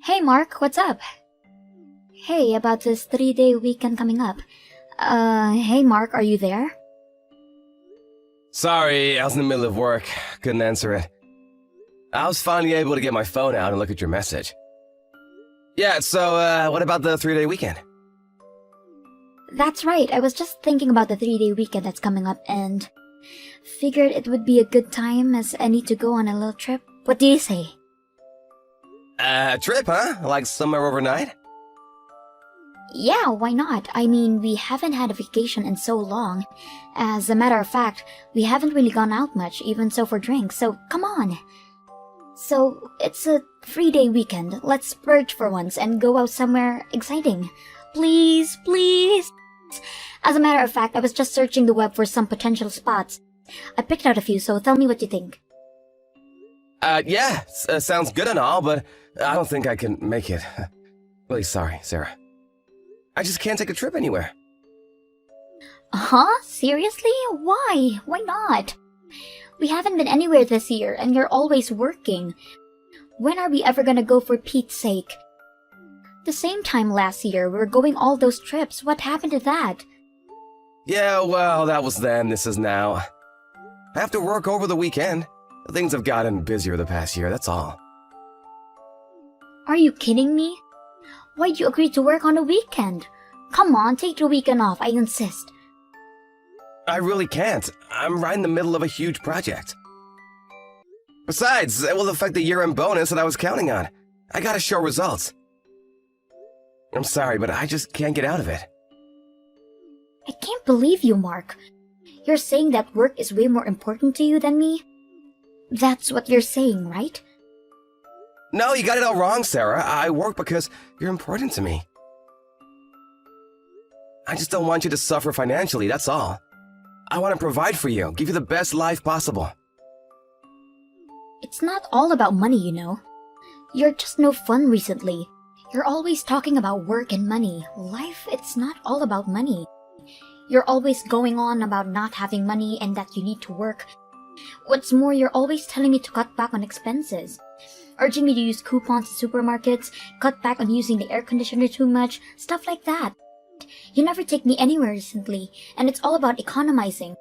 Hey Mark, what's up? Hey, about this 3-day weekend coming up. Hey Mark, are you there? Sorry, I was in the middle of work. Couldn't answer it. I was finally able to get my phone out and look at your message. Yeah, so, what about the 3-day weekend? That's right, I was just thinking about the 3-day weekend that's coming up and figured it would be a good time as I need to go on a little trip. What do you say? Trip, huh? Like somewhere overnight? Yeah, why not? I mean, we haven't had a vacation in so long. As a matter of fact, we haven't really gone out much, even so for drinks, so come on. So, it's a 3-day weekend. Let's splurge for once and go out somewhere exciting. Please, please. As a matter of fact, I was just searching the web for some potential spots. I picked out a few, so tell me what you think. Yeah, sounds good and all, but I don't think I can make it. Really sorry, Sarah. I just can't take a trip anywhere. Huh? Seriously? Why? Why not? We haven't been anywhere this year, and you're always working. When are we ever gonna go for Pete's sake? The same time last year, we were going all those trips. What happened to that? Yeah, well, that was then, this is now. I have to work over the weekend. Things have gotten busier the past year, that's all. Are you kidding me? Why'd you agree to work on a weekend? Come on, take the weekend off, I insist. I really can't. I'm right in the middle of a huge project. Besides, it will affect the year-end bonus that I was counting on. I gotta show results. I'm sorry, but I just can't get out of it. I can't believe you, Mark. You're saying that work is way more important to you than me? That's what you're saying, right? No, you got it all wrong, Sarah. I work because you're important to me. I just don't want you to suffer financially, that's all. I want to provide for you, give you the best life possible. It's not all about money, you know. You're just no fun recently. You're always talking about work and money. Life, it's not all about money. You're always going on about not having money and that you need to work. What's more, you're always telling me to cut back on expenses. Urging me to use coupons at supermarkets, cut back on using the air conditioner too much, stuff like that. You never take me anywhere recently, and it's all about economizing.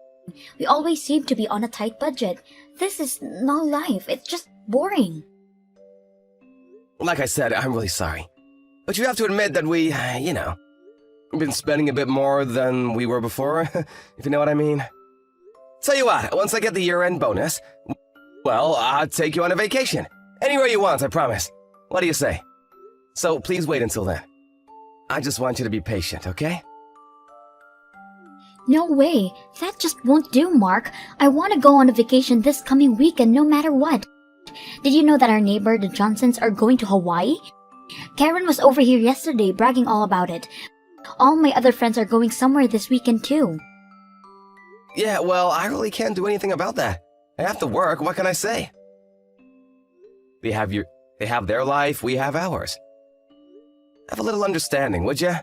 We always seem to be on a tight budget. This is no life, it's just boring. Like I said, I'm really sorry. But you have to admit that we've been spending a bit more than we were before, if you know what I mean. Tell you what, once I get the year-end bonus, well, I'll take you on a vacation. Anywhere you want, I promise. What do you say? So please wait until then. I just want you to be patient, okay? No way, that just won't do, Mark. I want to go on a vacation this coming weekend no matter what. Did you know that our neighbor, the Johnsons, are going to Hawaii? Karen was over here yesterday bragging all about it. All my other friends are going somewhere this weekend too. Yeah, well, I really can't do anything about that. I have to work, what can I say? They have their life, we have ours. Have a little understanding, would ya?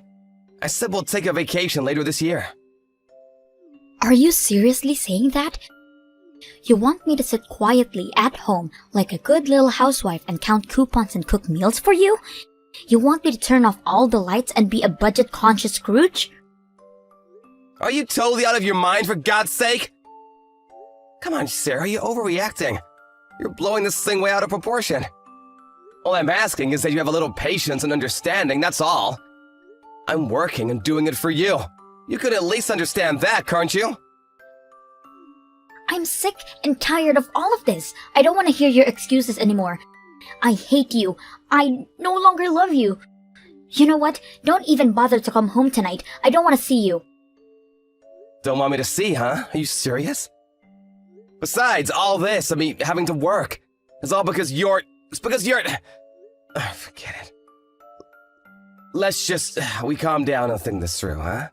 I said we'll take a vacation later this year. Are you seriously saying that? You want me to sit quietly at home like a good little housewife and count coupons and cook meals for you? You want me to turn off all the lights and be a budget-conscious Scrooge? Are you totally out of your mind, for God's sake? Come on, Sarah, you're overreacting. You're blowing this thing way out of proportion. All I'm asking is that you have a little patience and understanding, that's all. I'm working and doing it for you. You could at least understand that, can't you? I'm sick and tired of all of this. I don't want to hear your excuses anymore. I hate you. I no longer love you. You know what? Don't even bother to come home tonight. I don't want to see you. Don't want me to see, huh? Are you serious? Besides, all this, having to work, is all because you're... It's because you're... Forget it. Let's just... we calm down and think this through, huh?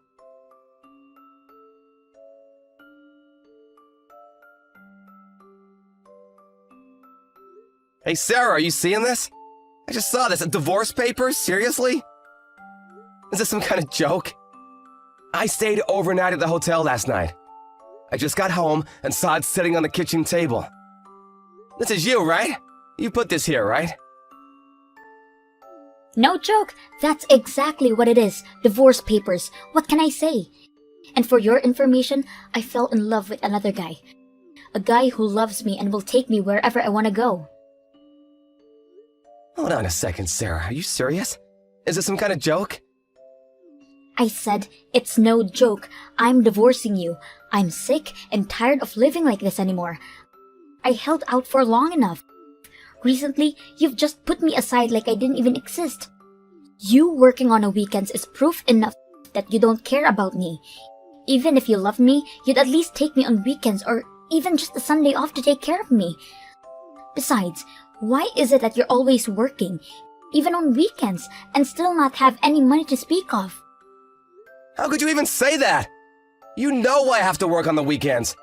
Hey, Sarah, are you seeing this? I just saw this. A divorce papers? Seriously? Is this some kind of joke? I stayed overnight at the hotel last night. I just got home and saw it sitting on the kitchen table. This is you, right? You put this here, right? No joke, that's exactly what it is. Divorce papers. What can I say? And for your information, I fell in love with another guy. A guy who loves me and will take me wherever I want to go. Hold on a second, Sarah. Are you serious? Is this some kind of joke? I said, it's no joke. I'm divorcing you. I'm sick and tired of living like this anymore. I held out for long enough. Recently, you've just put me aside like I didn't even exist. You working on a weekends is proof enough that you don't care about me. Even if you loved me, you'd at least take me on weekends or even just a Sunday off to take care of me. Besides, why is it that you're always working, even on weekends, and still not have any money to speak of? How could you even say that? You know I have to work on the weekends.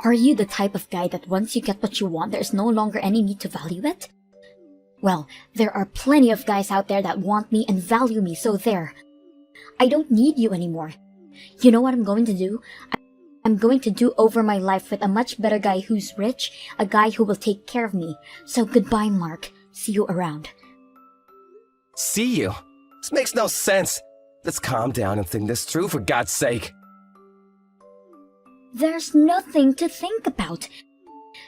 Are you the type of guy that once you get what you want, there's no longer any need to value it? Well, there are plenty of guys out there that want me and value me, so there. I don't need you anymore. You know what I'm going to do? I'm going to do over my life with a much better guy who's rich, a guy who will take care of me. So goodbye, Mark. See you around. See you? This makes no sense. Let's calm down and think this through, for God's sake. There's nothing to think about.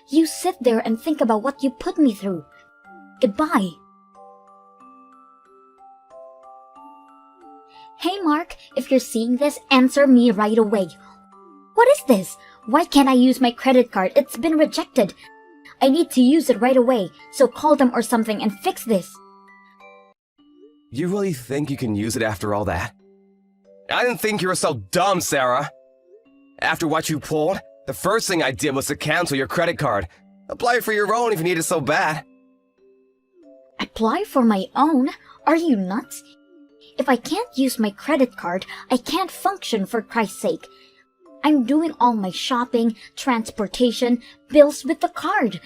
You sit there and think about what you put me through. Goodbye. Hey Mark, if you're seeing this, answer me right away. What is this? Why can't I use my credit card? It's been rejected. I need to use it right away, so call them or something and fix this. You really think you can use it after all that? I didn't think you were so dumb, Sarah. After what you pulled, the first thing I did was to cancel your credit card. Apply for your own if you need it so bad. Apply for my own? Are you nuts? If I can't use my credit card, I can't function, for Christ's sake. I'm doing all my shopping, transportation, bills with the card.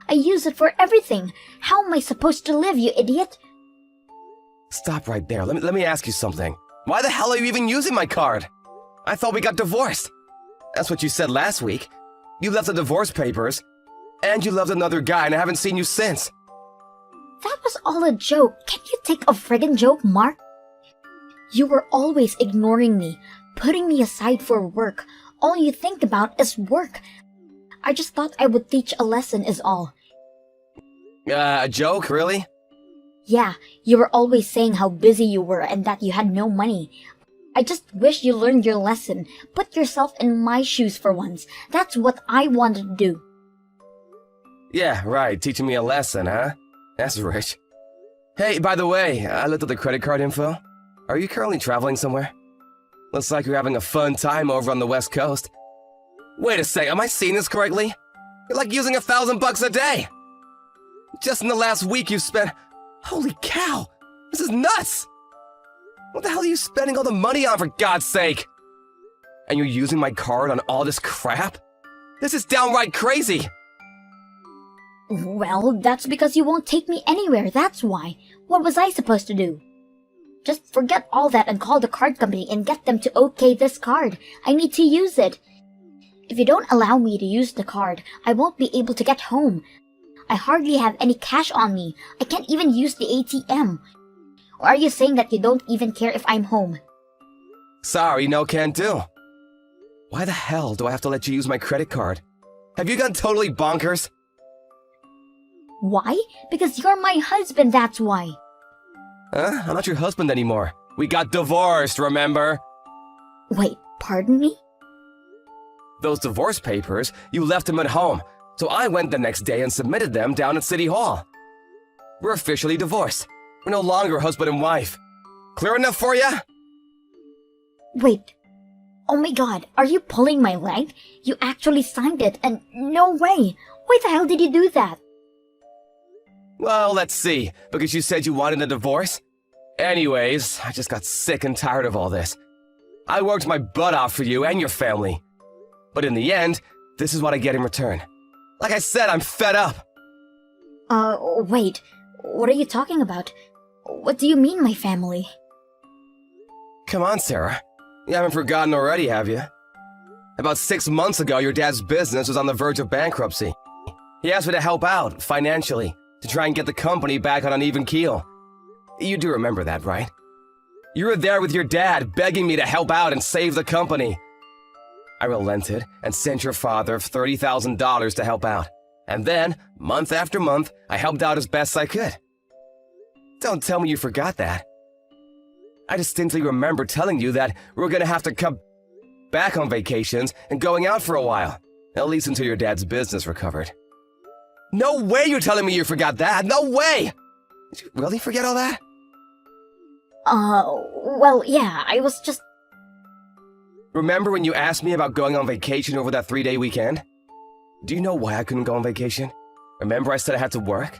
I use it for everything. How am I supposed to live, you idiot? Stop right there. Let me ask you something. Why the hell are you even using my card? I thought we got divorced. That's what you said last week. You left the divorce papers, and you loved another guy, and I haven't seen you since. That was all a joke. Can you take a friggin' joke, Mark? You were always ignoring me, putting me aside for work. All you think about is work. I just thought I would teach a lesson is all. A joke, really? Yeah, you were always saying how busy you were and that you had no money. I just wish you learned your lesson. Put yourself in my shoes for once. That's what I wanted to do. Yeah, right, teaching me a lesson, huh? That's rich. Hey, by the way, I looked at the credit card info. Are you currently traveling somewhere? Looks like you're having a fun time over on the West Coast. Wait a sec, am I seeing this correctly? You're like using $1,000 a day! Just in the last week you've spent... Holy cow! This is nuts! What the hell are you spending all the money on, for God's sake? And you're using my card on all this crap? This is downright crazy! Well, that's because you won't take me anywhere, that's why. What was I supposed to do? Just forget all that and call the card company and get them to okay this card. I need to use it. If you don't allow me to use the card, I won't be able to get home. I hardly have any cash on me. I can't even use the ATM. Or are you saying that you don't even care if I'm home? Sorry, no can do. Why the hell do I have to let you use my credit card? Have you gone totally bonkers? Why? Because you're my husband, that's why. Huh? I'm not your husband anymore. We got divorced, remember? Wait, pardon me? Those divorce papers, you left them at home, so I went the next day and submitted them down at City Hall. We're officially divorced. We're no longer husband and wife. Clear enough for you? Wait. Oh my god, are you pulling my leg? You actually signed it, and no way! Why the hell did you do that? Well, let's see, because you said you wanted a divorce? Anyways, I just got sick and tired of all this. I worked my butt off for you and your family. But in the end, this is what I get in return. Like I said, I'm fed up. Wait. What are you talking about? What do you mean, my family? Come on, Sarah. You haven't forgotten already, have you? About 6 months ago, your dad's business was on the verge of bankruptcy. He asked me to help out, financially, to try and get the company back on an even keel. You do remember that, right? You were there with your dad, begging me to help out and save the company. I relented and sent your father $30,000 to help out. And then, month after month, I helped out as best I could. Don't tell me you forgot that. I distinctly remember telling you that we were going to have to cut back on vacations and going out for a while, at least until your dad's business recovered. No way you're telling me you forgot that! No way! Did you really forget all that? Well, yeah, I was just... Remember when you asked me about going on vacation over that 3-day weekend? Do you know why I couldn't go on vacation? Remember I said I had to work?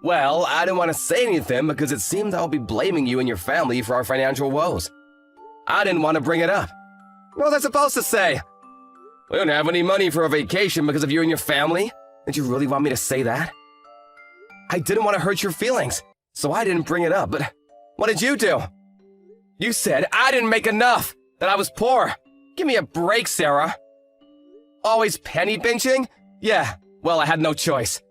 Well, I didn't want to say anything because it seemed I would be blaming you and your family for our financial woes. I didn't want to bring it up. What was I supposed to say? We don't have any money for a vacation because of you and your family? Did you really want me to say that? I didn't want to hurt your feelings, so I didn't bring it up, but what did you do? You said I didn't make enough, that I was poor. Give me a break, Sarah. Always penny pinching? Yeah, well, I had no choice.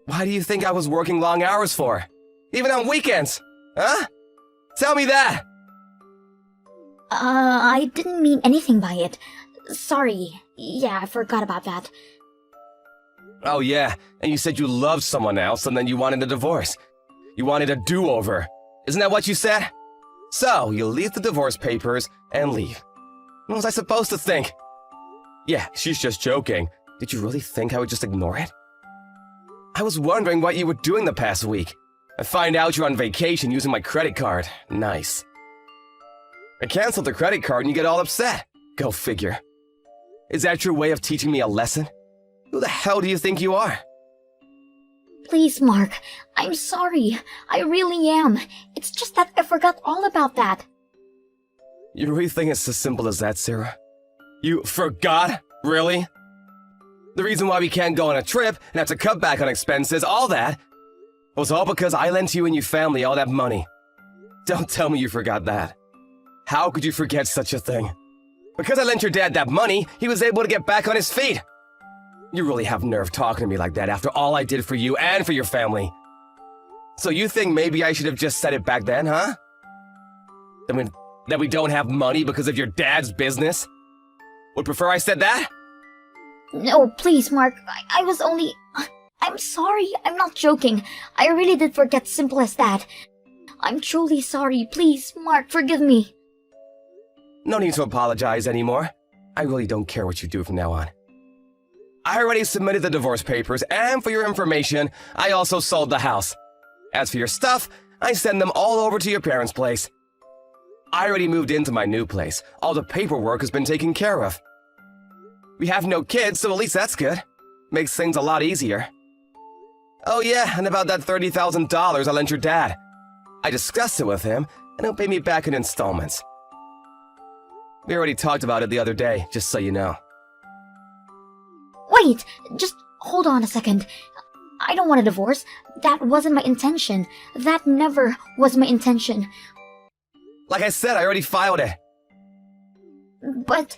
Why do you think I was working long hours for? Even on weekends? Huh? Tell me that! I didn't mean anything by it. Sorry. Yeah, I forgot about that. Oh yeah, and you said you loved someone else and then you wanted a divorce. You wanted a do-over. Isn't that what you said? So, you leave the divorce papers and leave. What was I supposed to think? Yeah, she's just joking. Did you really think I would just ignore it? I was wondering what you were doing the past week. I find out you're on vacation using my credit card. Nice. I canceled the credit card and you get all upset. Go figure. Is that your way of teaching me a lesson? Who the hell do you think you are? Please, Mark. I'm sorry. I really am. It's just that I forgot all about that. You really think it's as simple as that, Sarah? You forgot? Really? The reason why we can't go on a trip and have to cut back on expenses, all that, was all because I lent you and your family all that money. Don't tell me you forgot that. How could you forget such a thing? Because I lent your dad that money, he was able to get back on his feet. You really have nerve talking to me like that after all I did for you and for your family. So you think maybe I should have just said it back then, huh? That we don't have money because of your dad's business? Would prefer I said that? No, please, Mark. I was only... I'm sorry. I'm not joking. I really did forget, simple as that. I'm truly sorry. Please, Mark, forgive me. No need to apologize anymore. I really don't care what you do from now on. I already submitted the divorce papers, and for your information, I also sold the house. As for your stuff, I send them all over to your parents' place. I already moved into my new place. All the paperwork has been taken care of. We have no kids, so at least that's good. Makes things a lot easier. Oh yeah, and about that $30,000 I lent your dad. I discussed it with him, and he'll pay me back in installments. We already talked about it the other day, just so you know. Wait, just hold on a second. I don't want a divorce. That wasn't my intention. That never was my intention. Like I said, I already filed it. But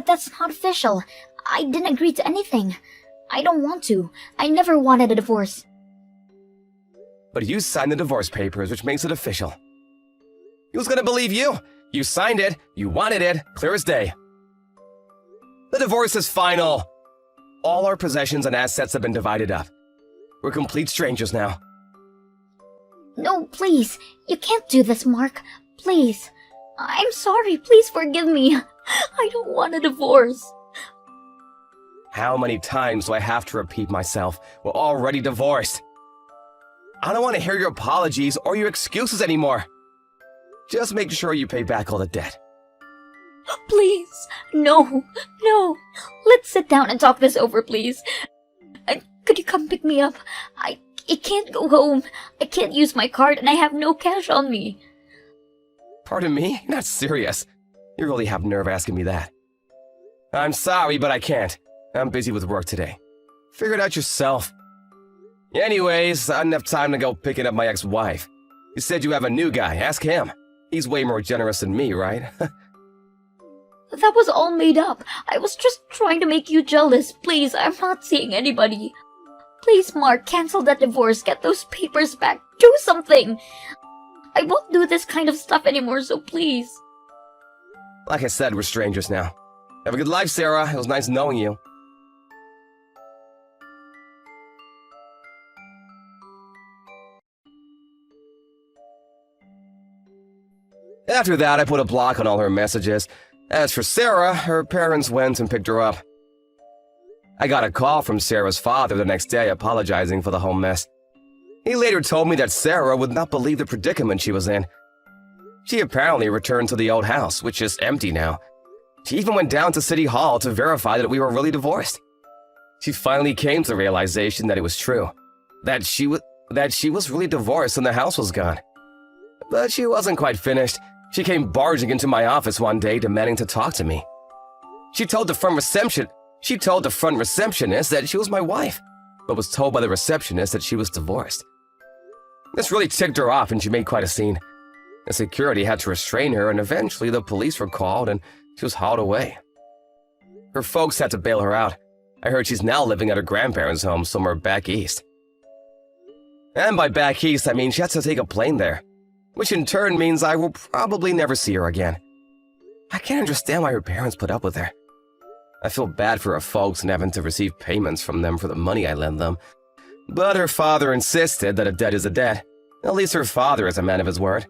that's not official. I didn't agree to anything. I don't want to. I never wanted a divorce. But you signed the divorce papers, which makes it official. Who's gonna believe you? You signed it, you wanted it, clear as day. The divorce is final. All our possessions and assets have been divided up. We're complete strangers now. No, please. You can't do this, Mark. Please. I'm sorry. Please forgive me. I don't want a divorce. How many times do I have to repeat myself? We're already divorced. I don't want to hear your apologies or your excuses anymore. Just make sure you pay back all the debt. Please. No. Let's sit down and talk this over, please. Could you come pick me up? I can't go home. I can't use my card and I have no cash on me. Pardon me? You're not serious. You really have nerve asking me that. I'm sorry, but I can't. I'm busy with work today. Figure it out yourself. Anyways, I didn't have time to go picking up my ex-wife. You said you have a new guy. Ask him. He's way more generous than me, right? That was all made up. I was just trying to make you jealous. Please, I'm not seeing anybody. Please, Mark, cancel that divorce. Get those papers back. Do something. I won't do this kind of stuff anymore, so please. Like I said, we're strangers now. Have a good life, Sarah. It was nice knowing you. After that, I put a block on all her messages. As for Sarah, her parents went and picked her up. I got a call from Sarah's father the next day apologizing for the whole mess. He later told me that Sarah would not believe the predicament she was in. She apparently returned to the old house, which is empty now. She even went down to City Hall to verify that we were really divorced. She finally came to the realization that it was true, that she was really divorced and the house was gone. But she wasn't quite finished. She came barging into my office one day demanding to talk to me. She told the front receptionist that she was my wife, but was told by the receptionist that she was divorced. This really ticked her off and she made quite a scene. The security had to restrain her and eventually the police were called and she was hauled away. Her folks had to bail her out. I heard she's now living at her grandparents' home somewhere back east. And by back east, I mean she has to take a plane there, which in turn means I will probably never see her again. I can't understand why her parents put up with her. I feel bad for her folks and having to receive payments from them for the money I lend them. But her father insisted that a debt is a debt. At least her father is a man of his word.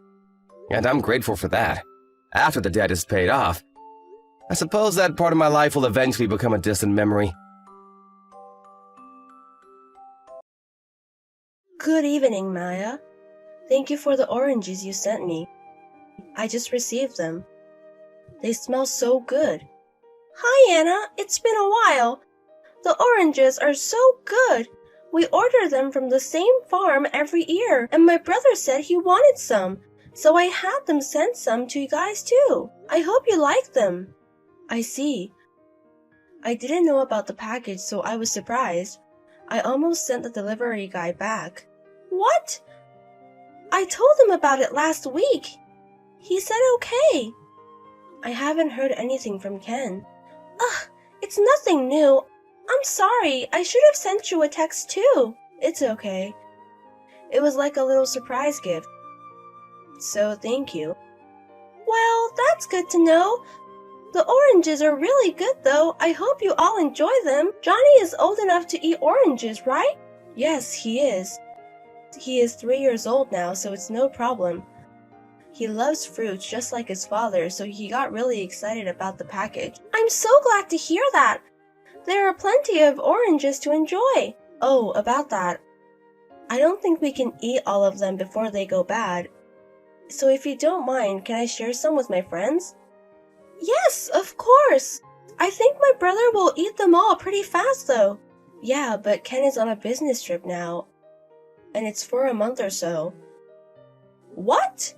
And I'm grateful for that. After the debt is paid off, I suppose that part of my life will eventually become a distant memory. Good evening, Maya. Thank you for the oranges you sent me. I just received them. They smell so good. Hi, Anna. It's been a while. The oranges are so good. We order them from the same farm every year, and my brother said he wanted some, so I had them send some to you guys too. I hope you like them. I see. I didn't know about the package, so I was surprised. I almost sent the delivery guy back. What? I told him about it last week. He said okay. I haven't heard anything from Ken. Ugh, it's nothing new. I'm sorry. I should have sent you a text too. It's okay. It was like a little surprise gift. So thank you. Well, that's good to know. The oranges are really good though. I hope you all enjoy them. Johnny is old enough to eat oranges, right? Yes, he is. He is 3 years old now, so it's no problem. He loves fruits just like his father, so he got really excited about the package. I'm so glad to hear that. There are plenty of oranges to enjoy. Oh, about that. I don't think we can eat all of them before they go bad. So if you don't mind, can I share some with my friends? Yes, of course. I think my brother will eat them all pretty fast though. Yeah, but Ken is on a business trip now. And it's for a month or so. What?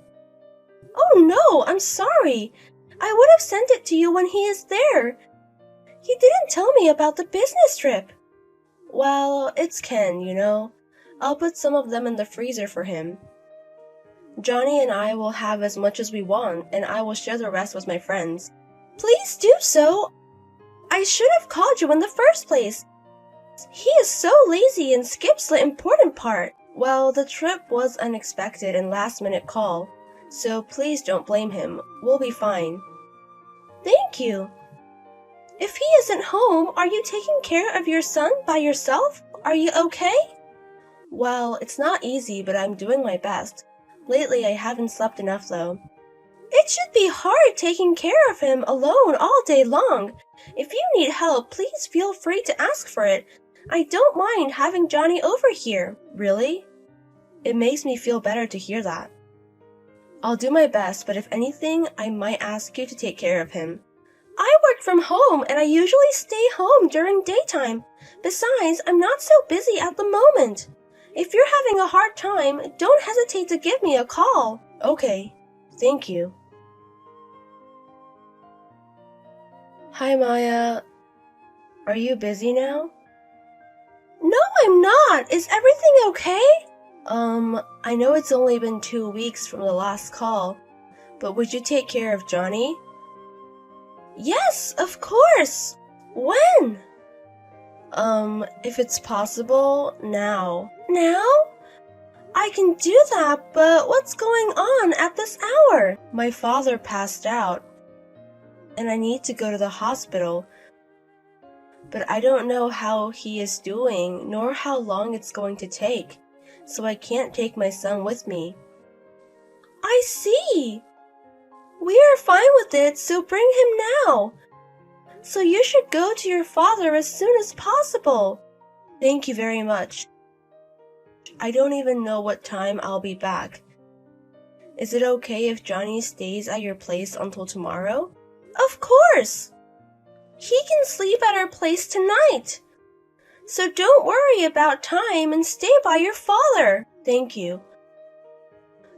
Oh no, I'm sorry. I would have sent it to you when he is there. He didn't tell me about the business trip. Well, it's Ken, you know. I'll put some of them in the freezer for him. Johnny and I will have as much as we want, and I will share the rest with my friends. Please do so. I should have called you in the first place. He is so lazy and skips the important part. Well, the trip was unexpected and last-minute call, so please don't blame him. We'll be fine. Thank you. If he isn't home, are you taking care of your son by yourself? Are you okay? Well, it's not easy, but I'm doing my best. Lately, I haven't slept enough, though. It should be hard taking care of him alone all day long. If you need help, please feel free to ask for it. I don't mind having Johnny over here. Really? It makes me feel better to hear that. I'll do my best, but if anything, I might ask you to take care of him. I work from home, and I usually stay home during daytime. Besides, I'm not so busy at the moment. If you're having a hard time, don't hesitate to give me a call. Okay, thank you. Hi, Maya. Are you busy now? No, I'm not. Is everything okay? I know it's only been 2 weeks from the last call, but would you take care of Johnny? Yes, of course. When? If it's possible, now. Now? I can do that, but what's going on at this hour? My father passed out, and I need to go to the hospital. But I don't know how he is doing, nor how long it's going to take, so I can't take my son with me. I see. We are fine with it, so bring him now. So you should go to your father as soon as possible. Thank you very much. I don't even know what time I'll be back. Is it okay if Johnny stays at your place until tomorrow? Of course! He can sleep at our place tonight. So don't worry about time and stay by your father. Thank you.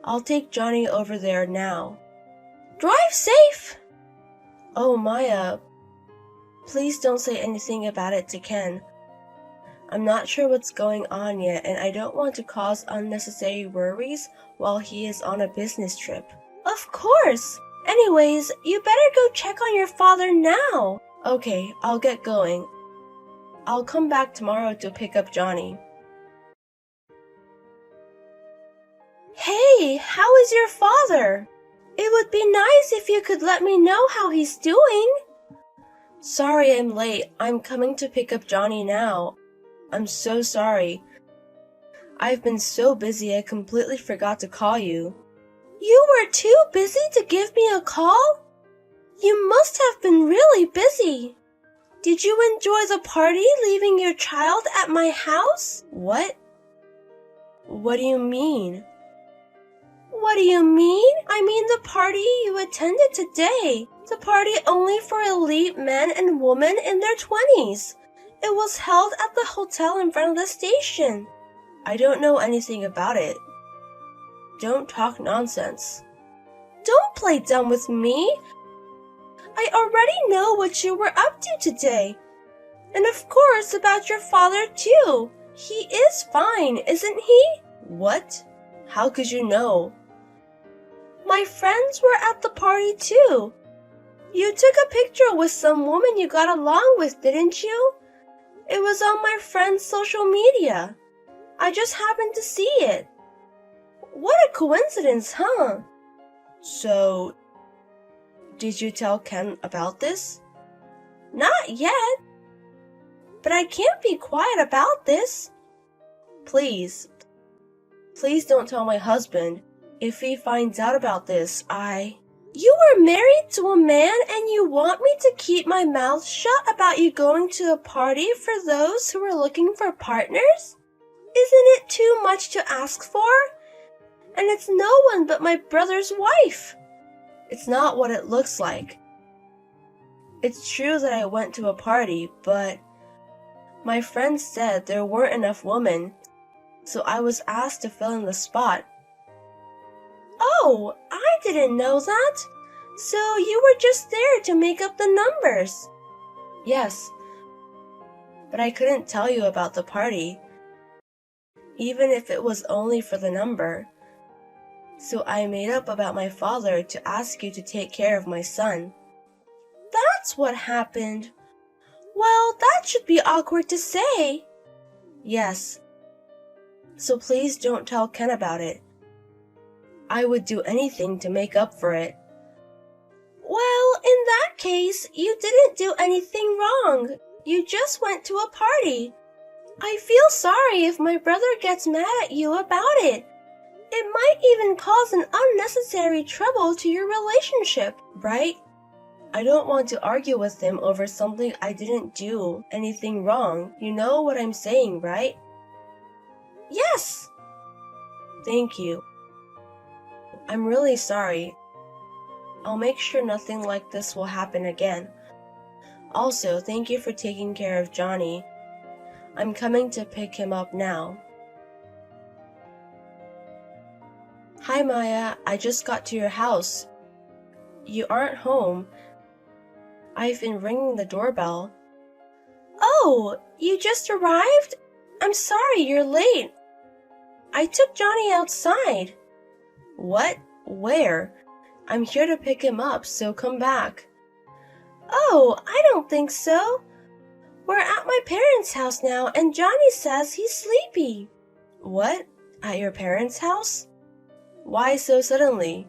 I'll take Johnny over there now. Drive safe! Oh, Maya, please don't say anything about it to Ken. I'm not sure what's going on yet, and I don't want to cause unnecessary worries while he is on a business trip. Of course! Anyways, you better go check on your father now. Okay, I'll get going. I'll come back tomorrow to pick up Johnny. Hey, how is your father? It would be nice if you could let me know how he's doing. Sorry I'm late. I'm coming to pick up Johnny now. I'm so sorry. I've been so busy I completely forgot to call you. You were too busy to give me a call? You must have been really busy. Did you enjoy the party leaving your child at my house? What? What do you mean? What do you mean? I mean the party you attended today. The party only for elite men and women in their 20s. It was held at the hotel in front of the station. I don't know anything about it. Don't talk nonsense. Don't play dumb with me. I already know what you were up to today. And of course about your father too. He is fine, isn't he? What? How could you know? My friends were at the party too. You took a picture with some woman you got along with, didn't you? It was on my friend's social media. I just happened to see it. What a coincidence, huh? So, did you tell Ken about this? Not yet. But I can't be quiet about this. Please don't tell my husband. If he finds out about this, You were married to a man and you want me to keep my mouth shut about you going to a party for those who are looking for partners? Isn't it too much to ask for? And it's no one but my brother's wife. It's not what it looks like. It's true that I went to a party, but my friend said there weren't enough women, so I was asked to fill in the spot. Oh, I didn't know that. So you were just there to make up the numbers. Yes, but I couldn't tell you about the party, even if it was only for the number. So I made up about my father to ask you to take care of my son. That's what happened. Well, that should be awkward to say. Yes. So please don't tell Ken about it. I would do anything to make up for it. Well, in that case, you didn't do anything wrong. You just went to a party. I feel sorry if my brother gets mad at you about it. It might even cause an unnecessary trouble to your relationship, right? I don't want to argue with him over something I didn't do anything wrong. You know what I'm saying, right? Yes! Thank you. I'm really sorry. I'll make sure nothing like this will happen again. Also, thank you for taking care of Johnny. I'm coming to pick him up now. Hi Maya, I just got to your house. You aren't home. I've been ringing the doorbell. Oh, you just arrived? I'm sorry you're late. I took Johnny outside. What? Where? I'm here to pick him up, so come back. Oh, I don't think so. We're at my parents' house now, and Johnny says he's sleepy. What? At your parents' house? Why so suddenly?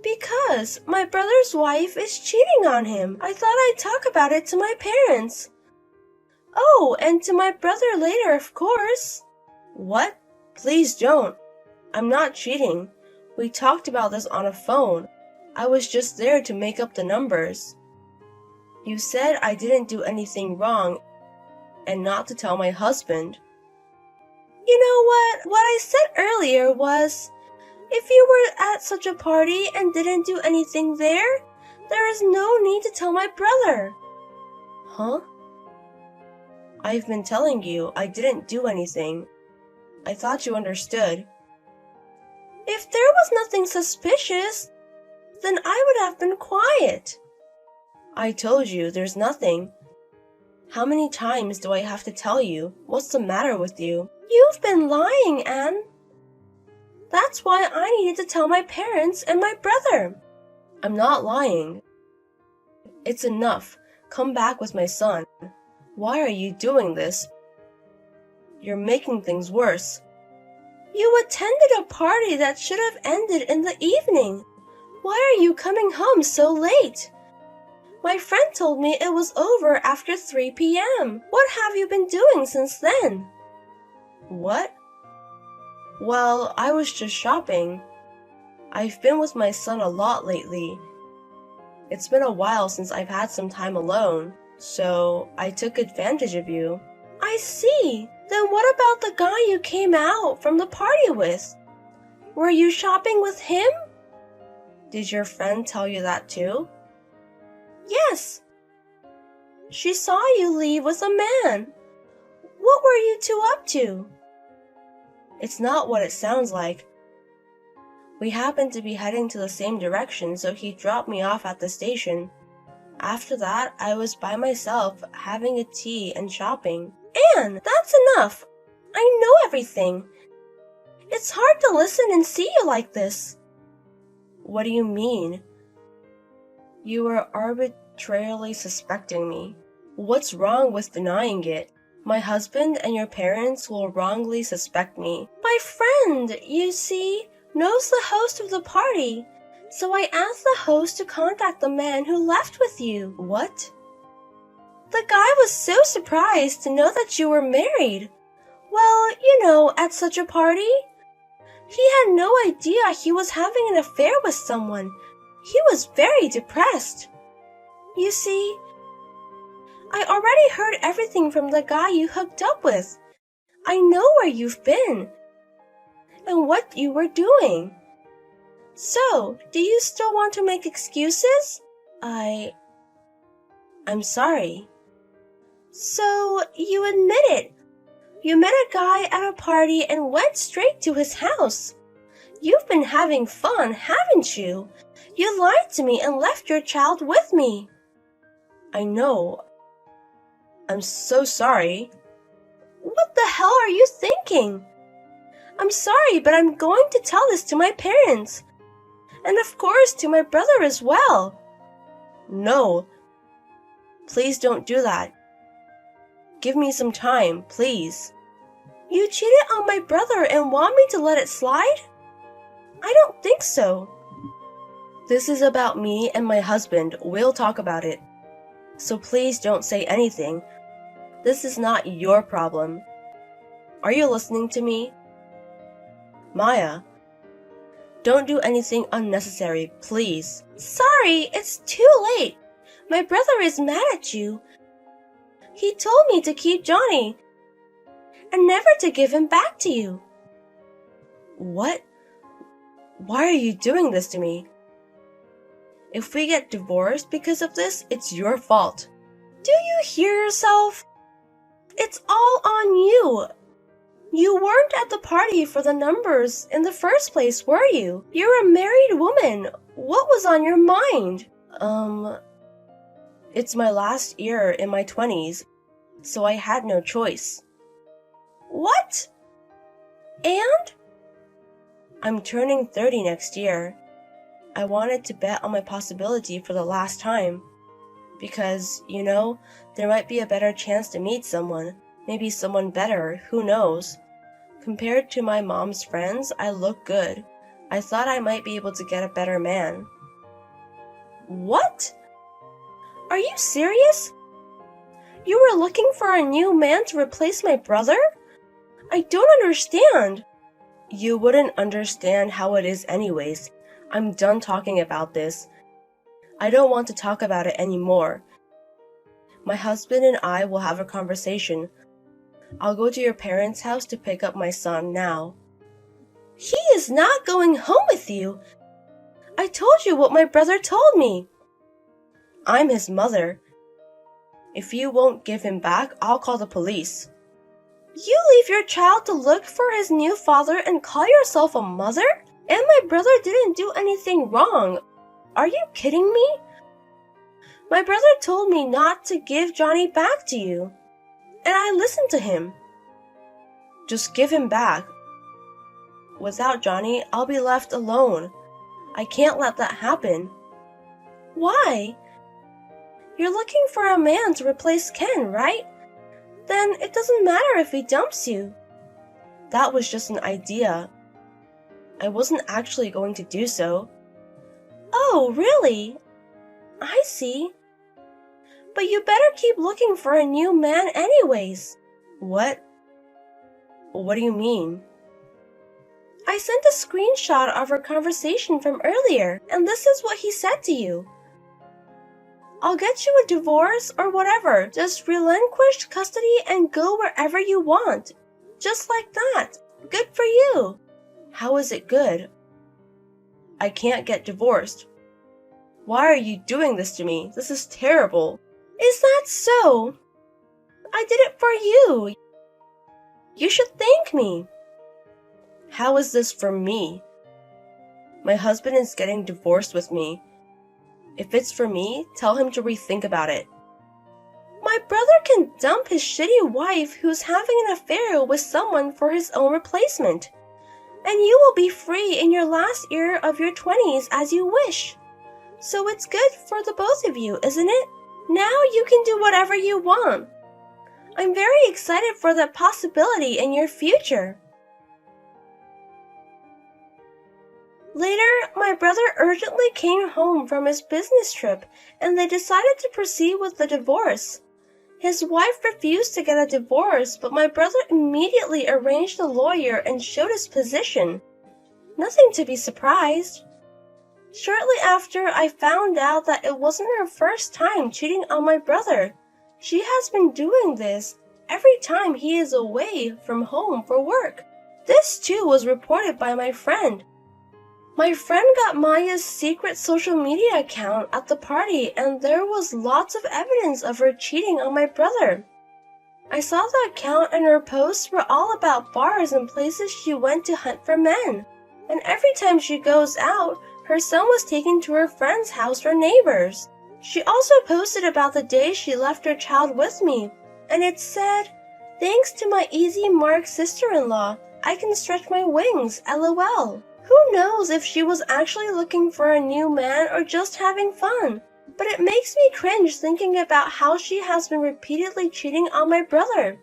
Because my brother's wife is cheating on him. I thought I'd talk about it to my parents. Oh, and to my brother later, of course. What? Please don't. I'm not cheating. We talked about this on a phone. I was just there to make up the numbers. You said I didn't do anything wrong and not to tell my husband. You know what? What I said earlier was, if you were at such a party and didn't do anything there, there is no need to tell my brother. Huh? I've been telling you I didn't do anything. I thought you understood. If there was nothing suspicious, then I would have been quiet. I told you there's nothing. How many times do I have to tell you? What's the matter with you? You've been lying, Anne. That's why I needed to tell my parents and my brother. I'm not lying. It's enough. Come back with my son. Why are you doing this? You're making things worse. You attended a party that should have ended in the evening. Why are you coming home so late? My friend told me it was over after 3 p.m. What have you been doing since then? What? Well, I was just shopping. I've been with my son a lot lately. It's been a while since I've had some time alone, so I took advantage of you. I see. Then what about the guy you came out from the party with? Were you shopping with him? Did your friend tell you that too? Yes. She saw you leave with a man. What were you two up to? It's not what it sounds like. We happened to be heading to the same direction, so he dropped me off at the station. After that, I was by myself, having a tea and shopping. Anne, that's enough. I know everything. It's hard to listen and see you like this. What do you mean? You are arbitrarily suspecting me. What's wrong with denying it? My husband and your parents will wrongly suspect me. My friend, you see, knows the host of the party, so I asked the host to contact the man who left with you. What? The guy was so surprised to know that you were married. Well, you know, at such a party. He had no idea he was having an affair with someone. He was very depressed. You see, I already heard everything from the guy you hooked up with. I know where you've been and what you were doing. So, do you still want to make excuses? I'm sorry. So, you admit it. You met a guy at a party and went straight to his house. You've been having fun, haven't you? You lied to me and left your child with me. I know. I'm so sorry. What the hell are you thinking? I'm sorry, but I'm going to tell this to my parents. And of course to my brother as well. No. Please don't do that. Give me some time, please. You cheated on my brother and want me to let it slide? I don't think so. This is about me and my husband. We'll talk about it. So please don't say anything. This is not your problem. Are you listening to me? Maya, don't do anything unnecessary, please. Sorry, it's too late. My brother is mad at you. He told me to keep Johnny and never to give him back to you. What? Why are you doing this to me? If we get divorced because of this, it's your fault. Do you hear yourself? It's all on you. You weren't at the party for the numbers in the first place, were you? You're a married woman. What was on your mind? It's my last year in my 20s, so I had no choice. What? And? I'm turning 30 next year. I wanted to bet on my possibility for the last time. Because, you know, there might be a better chance to meet someone. Maybe someone better, who knows? Compared to my mom's friends, I look good. I thought I might be able to get a better man. What? Are you serious? You were looking for a new man to replace my brother? I don't understand. You wouldn't understand how it is anyways. I'm done talking about this. I don't want to talk about it anymore. My husband and I will have a conversation. I'll go to your parents' house to pick up my son now. He is not going home with you. I told you what my brother told me. I'm his mother. If you won't give him back, I'll call the police. You leave your child to look for his new father and call yourself a mother? And my brother didn't do anything wrong. Are you kidding me? My brother told me not to give Johnny back to you. And I listened to him. Just give him back. Without Johnny, I'll be left alone. I can't let that happen. Why? You're looking for a man to replace Ken, right? Then it doesn't matter if he dumps you. That was just an idea. I wasn't actually going to do so. Oh, really? I see. But you better keep looking for a new man anyways. What? What do you mean? I sent a screenshot of our conversation from earlier, and this is what he said to you. I'll get you a divorce or whatever. Just relinquish custody and go wherever you want. Just like that. Good for you. How is it good? I can't get divorced. Why are you doing this to me? This is terrible. Is that so? I did it for you. You should thank me. How is this for me? My husband is getting divorced with me. If it's for me, tell him to rethink about it. My brother can dump his shitty wife who's having an affair with someone for his own replacement. And you will be free in your last year of your 20s as you wish. So it's good for the both of you, isn't it? Now you can do whatever you want. I'm very excited for that possibility in your future. Later, my brother urgently came home from his business trip and they decided to proceed with the divorce. His wife refused to get a divorce, but my brother immediately arranged a lawyer and showed his position. Nothing to be surprised. Shortly after, I found out that it wasn't her first time cheating on my brother. She has been doing this every time he is away from home for work. This too was reported by my friend. My friend got Maya's secret social media account at the party and there was lots of evidence of her cheating on my brother. I saw the account and her posts were all about bars and places she went to hunt for men. And every time she goes out, her son was taken to her friend's house or neighbors. She also posted about the day she left her child with me, and it said, "Thanks to my easy mark sister-in-law, I can stretch my wings, lol." Who knows if she was actually looking for a new man or just having fun? But it makes me cringe thinking about how she has been repeatedly cheating on my brother.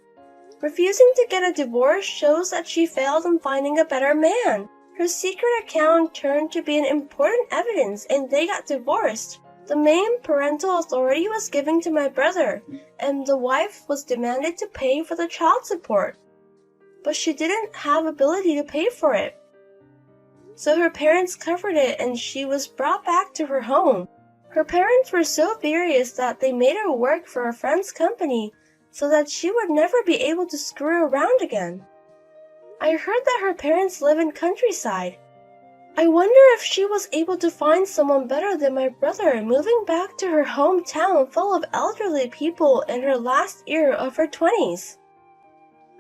Refusing to get a divorce shows that she failed in finding a better man. Her secret account turned to be an important evidence and they got divorced. The main parental authority was given to my brother, and the wife was demanded to pay for the child support. But she didn't have ability to pay for it. So her parents covered it and she was brought back to her home. Her parents were so furious that they made her work for a friend's company so that she would never be able to screw around again. I heard that her parents live in countryside. I wonder if she was able to find someone better than my brother moving back to her hometown full of elderly people in her last year of her 20s.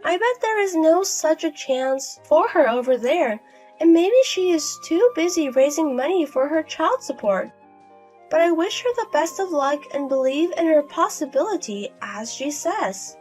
I bet there is no such a chance for her over there, and maybe she is too busy raising money for her child support. But I wish her the best of luck and believe in her possibility, as she says.